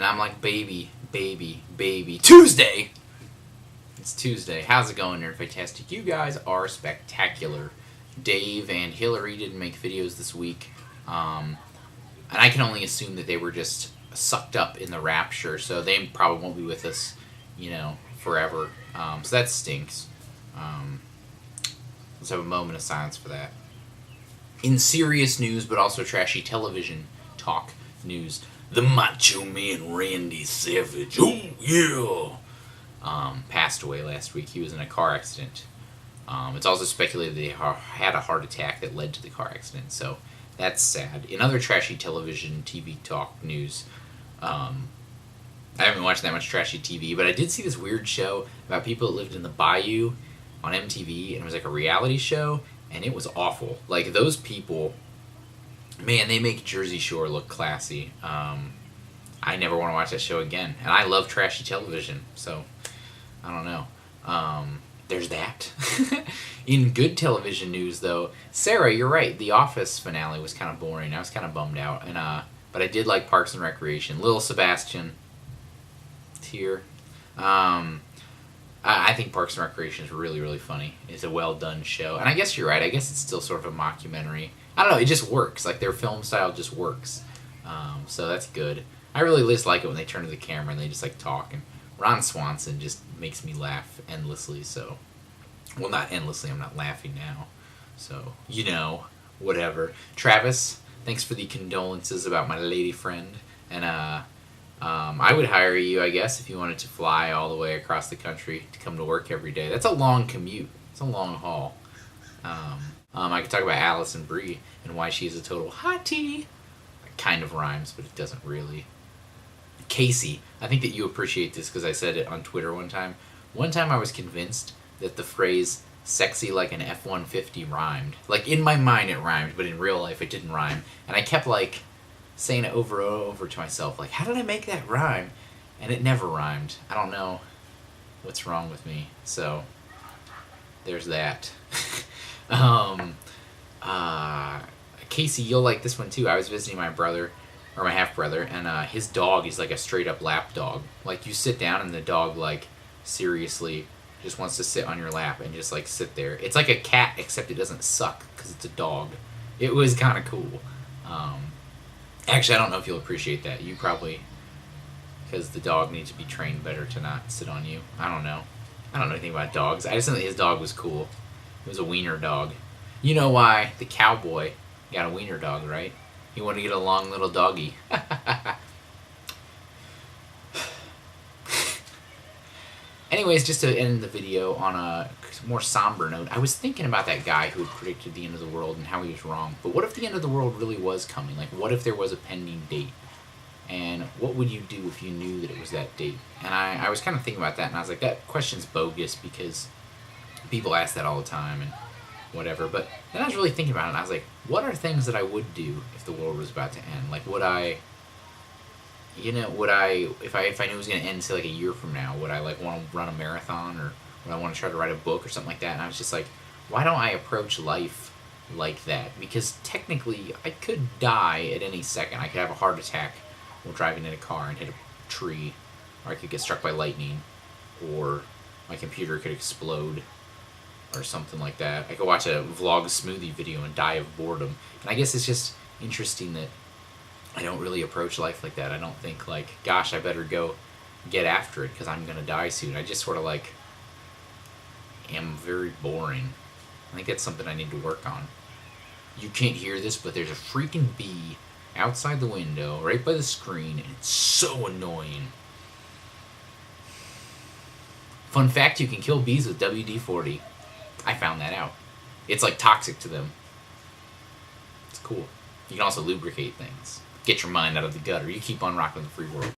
I'm like, baby, baby, baby. Tuesday! It's Tuesday. How's it going, Nerdfightastic? You guys are spectacular. Dave and Hillary didn't make videos this week. And I can only assume that they were just sucked up in the rapture, so they probably won't be with us, forever. So that stinks. Let's have a moment of silence for that. In serious news, but also trashy television talk news, the Macho Man Randy Savage, oh yeah, passed away last week. He was in a car accident. It's also speculated that he had a heart attack that led to the car accident, so that's sad. In other trashy television TV talk news, I haven't watched that much trashy TV, but I did see this weird show about people that lived in the bayou on MTV, and it was like a reality show, and it was awful. Like, those people, man, they make Jersey Shore look classy. I never want to watch that show again, and I love trashy television, so I don't know. There's that. In good television news, though, Sarah, you're right, The Office finale was kind of boring. I was kind of bummed out, and but I did like Parks and Recreation. Little Sebastian, tear. I think Parks and Recreation is really, really funny. It's a well-done show. And I guess you're right. I guess it's still sort of a mockumentary. I don't know. It just works. Like, their film style just works. So that's good. I really just like it when they turn to the camera and they just, like, talk. And Ron Swanson just makes me laugh endlessly. So, well, not endlessly. I'm not laughing now. So, whatever. Travis, thanks for the condolences about my lady friend. And, I would hire you, I guess, if you wanted to fly all the way across the country to come to work every day. That's a long commute. It's a long haul. I could talk about Allison Brie and why she's a total hottie. It kind of rhymes, but it doesn't really. Casey, I think that you appreciate this because I said it on Twitter one time. One time I was convinced that the phrase sexy like an F-150 rhymed. Like, in my mind it rhymed, but in real life it didn't rhyme. And I kept, saying it over and over to myself, how did I make that rhyme? And it never rhymed. I don't know what's wrong with me. So, there's that. Casey, you'll like this one too. I was visiting my brother, or my half-brother, and his dog is like a straight-up lap dog. Like, you sit down and the dog, seriously just wants to sit on your lap and just, sit there. It's like a cat, except it doesn't suck, because it's a dog. It was kind of cool. Actually, I don't know if you'll appreciate that. You probably, because the dog needs to be trained better to not sit on you. I don't know. I don't know anything about dogs. I just think that his dog was cool. It was a wiener dog. You know why the cowboy got a wiener dog, right? He wanted to get a long little doggy. Anyways, just to end the video on a more somber note, I was thinking about that guy who had predicted the end of the world and how he was wrong. But what if the end of the world really was coming? What if there was a pending date? And what would you do if you knew that it was that date? And I was kind of thinking about that, and I was like, that question's bogus because people ask that all the time and whatever. But then I was really thinking about it, and I was like, what are things that I would do if the world was about to end? Would I... if I knew it was going to end, say, a year from now, would I, want to run a marathon, or would I want to try to write a book or something like that? And I was just like, why don't I approach life like that? Because technically, I could die at any second. I could have a heart attack while driving in a car and hit a tree, or I could get struck by lightning, or my computer could explode, or something like that. I could watch a vlog smoothie video and die of boredom. And I guess it's just interesting that I don't really approach life like that. I don't think, gosh, I better go get after it because I'm going to die soon. I just sort of, am very boring. I think that's something I need to work on. You can't hear this, but there's a freaking bee outside the window, right by the screen, and it's so annoying. Fun fact, you can kill bees with WD-40. I found that out. It's, toxic to them. It's cool. You can also lubricate things. Get your mind out of the gutter. You keep on rocking the free world.